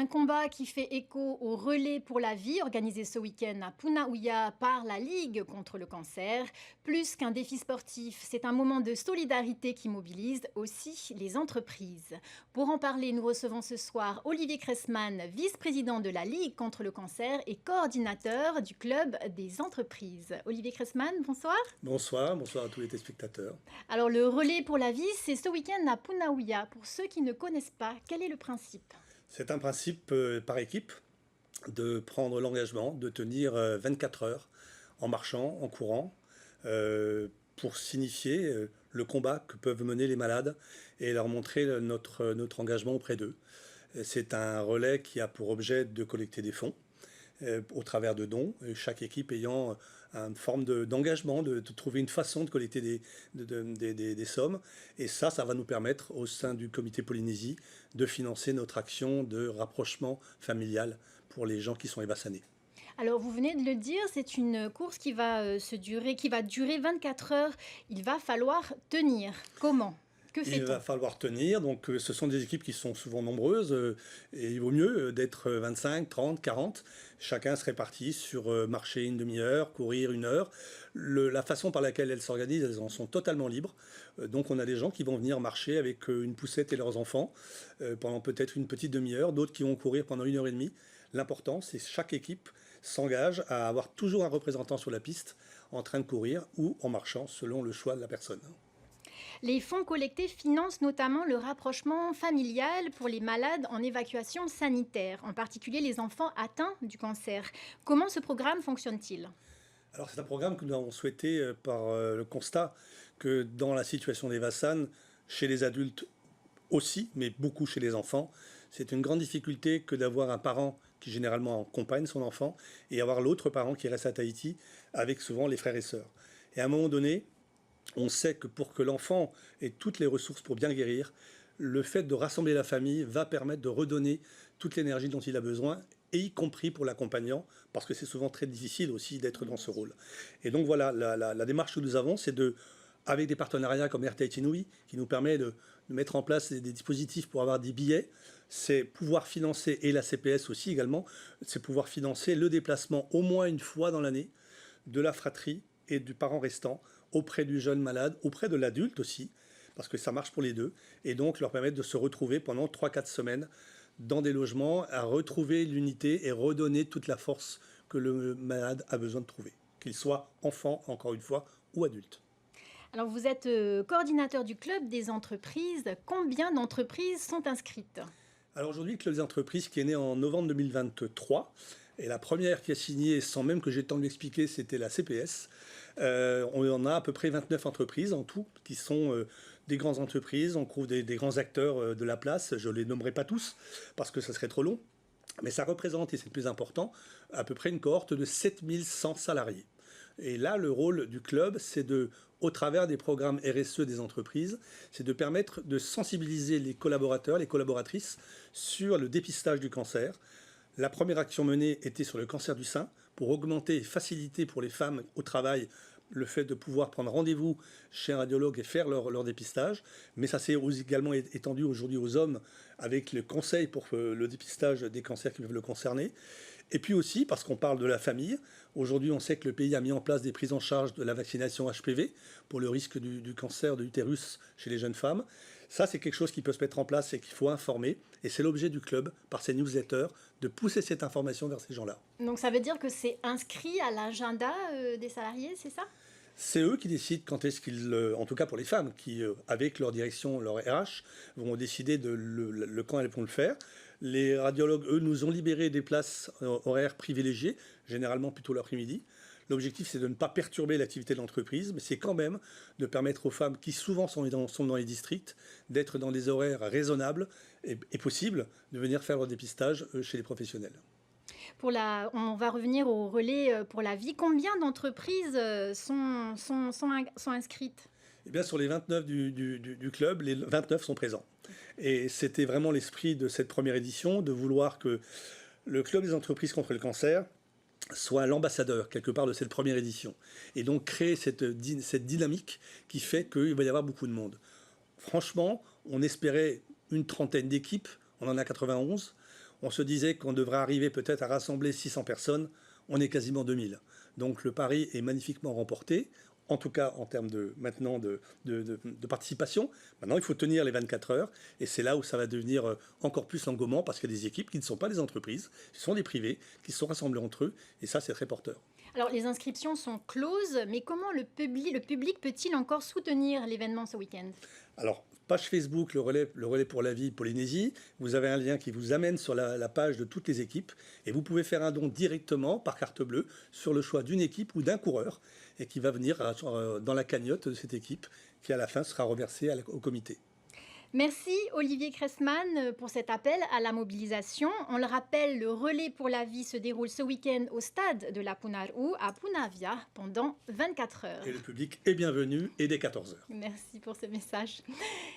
Un combat qui fait écho au relais pour la vie organisé ce week-end à Punaouia par la Ligue contre le cancer. Plus qu'un défi sportif, c'est un moment de solidarité qui mobilise aussi les entreprises. Pour en parler, nous recevons ce soir Olivier Cressman, vice-président de la Ligue contre le cancer et coordinateur du Club des entreprises. Olivier Cressman, bonsoir. Bonsoir, bonsoir à tous les téléspectateurs. Alors le relais pour la vie, c'est ce week-end à Punaouia. Pour ceux qui ne connaissent pas, quel est le principe ? C'est un principe par équipe de prendre l'engagement de tenir 24 heures en marchant, en courant, pour signifier le combat que peuvent mener les malades et leur montrer notre engagement auprès d'eux. C'est un relais qui a pour objet de collecter des fonds au travers de dons, chaque équipe ayant une forme d'engagement, de trouver une façon de collecter des sommes. Et ça va nous permettre, au sein du comité Polynésie, de financer notre action de rapprochement familial pour les gens qui sont ébassanés. Alors, vous venez de le dire, c'est une course qui va durer 24 heures. Il va falloir tenir. Comment ? Que Il fait-on ? va falloir tenir, donc ce sont des équipes qui sont souvent nombreuses, et il vaut mieux d'être 25, 30, 40. Chacun se répartit sur marcher une demi-heure, courir une heure. La façon par laquelle elles s'organisent, elles en sont totalement libres. Donc on a des gens qui vont venir marcher avec une poussette et leurs enfants pendant peut-être une petite demi-heure, d'autres qui vont courir pendant 1 heure et demie. L'important, c'est que chaque équipe s'engage à avoir toujours un représentant sur la piste en train de courir ou en marchant selon le choix de la personne. Les fonds collectés financent notamment le rapprochement familial pour les malades en évacuation sanitaire, en particulier les enfants atteints du cancer. Comment ce programme fonctionne-t-il ? Alors c'est un programme que nous avons souhaité par le constat que dans la situation des Vassan, chez les adultes aussi, mais beaucoup chez les enfants, c'est une grande difficulté que d'avoir un parent qui généralement accompagne son enfant et avoir l'autre parent qui reste à Tahiti avec souvent les frères et sœurs. Et à un moment donné, on sait que pour que l'enfant ait toutes les ressources pour bien guérir, le fait de rassembler la famille va permettre de redonner toute l'énergie dont il a besoin, et y compris pour l'accompagnant, parce que c'est souvent très difficile aussi d'être dans ce rôle. Et donc voilà, la démarche que nous avons, c'est avec des partenariats comme Air Tahiti Nui, qui nous permet de mettre en place des dispositifs pour avoir des billets, c'est pouvoir financer, et la CPS aussi également, c'est pouvoir financer le déplacement au moins une fois dans l'année de la fratrie et du parent restant auprès du jeune malade, auprès de l'adulte aussi, parce que ça marche pour les deux, et donc leur permettre de se retrouver pendant 3-4 semaines dans des logements, à retrouver l'unité et redonner toute la force que le malade a besoin de trouver, qu'il soit enfant, encore une fois, ou adulte. Alors, vous êtes coordinateur du Club des entreprises. Combien d'entreprises sont inscrites ? Alors aujourd'hui, le Club des entreprises qui est né en novembre 2023, et la première qui a signé, sans même que j'ai le temps de l'expliquer, c'était la CPS. On en a à peu près 29 entreprises en tout, qui sont des grandes entreprises. On trouve des grands acteurs de la place. Je ne les nommerai pas tous, parce que ça serait trop long. Mais ça représente, et c'est le plus important, à peu près une cohorte de 7100 salariés. Et là, le rôle du club, c'est au travers des programmes RSE des entreprises, c'est de permettre de sensibiliser les collaborateurs, les collaboratrices sur le dépistage du cancer. La première action menée était sur le cancer du sein, pour augmenter et faciliter pour les femmes au travail le fait de pouvoir prendre rendez-vous chez un radiologue et faire leur dépistage. Mais ça s'est également étendu aujourd'hui aux hommes avec le conseil pour le dépistage des cancers qui peuvent le concerner. Et puis aussi, parce qu'on parle de la famille, aujourd'hui on sait que le pays a mis en place des prises en charge de la vaccination HPV pour le risque du cancer de l'utérus chez les jeunes femmes. Ça, c'est quelque chose qui peut se mettre en place et qu'il faut informer. Et c'est l'objet du club, par ses newsletters, de pousser cette information vers ces gens-là. Donc, ça veut dire que c'est inscrit à l'agenda des salariés, c'est ça ? C'est eux qui décident quand est-ce qu'ils, en tout cas pour les femmes, qui, avec leur direction, leur RH, vont décider de quand elles vont le faire. Les radiologues, eux, nous ont libéré des places horaires privilégiées, généralement plutôt l'après-midi. L'objectif, c'est de ne pas perturber l'activité de l'entreprise, mais c'est quand même de permettre aux femmes qui souvent sont dans les districts d'être dans des horaires raisonnables et possibles de venir faire leur dépistage chez les professionnels. On va revenir au relais pour la vie. Combien d'entreprises sont inscrites ? Eh bien, sur les 29 du club, les 29 sont présents. Et c'était vraiment l'esprit de cette première édition, de vouloir que le Club des entreprises contre le cancer soit l'ambassadeur, quelque part, de cette première édition. Et donc créer cette dynamique qui fait qu'il va y avoir beaucoup de monde. Franchement, on espérait une trentaine d'équipes, on en a 91. On se disait qu'on devrait arriver peut-être à rassembler 600 personnes. On est quasiment 2000. Donc le pari est magnifiquement remporté, en tout cas en termes maintenant de participation. Maintenant, il faut tenir les 24 heures, et c'est là où ça va devenir encore plus l'engouement, parce qu'il y a des équipes qui ne sont pas des entreprises, ce sont des privés, qui se sont rassemblés entre eux, et ça, c'est très porteur. Alors, les inscriptions sont closes, mais comment le public peut-il encore soutenir l'événement ce week-end? Alors, page Facebook, le relais pour la vie Polynésie, vous avez un lien qui vous amène sur la page de toutes les équipes, et vous pouvez faire un don directement par carte bleue sur le choix d'une équipe ou d'un coureur, et qui va venir dans la cagnotte de cette équipe, qui à la fin sera reversée au comité. Merci Olivier Cressman pour cet appel à la mobilisation. On le rappelle, le relais pour la vie se déroule ce week-end au stade de la Punaru à Punavia pendant 24 heures. Et le public est bienvenu et dès 14 heures. Merci pour ce message.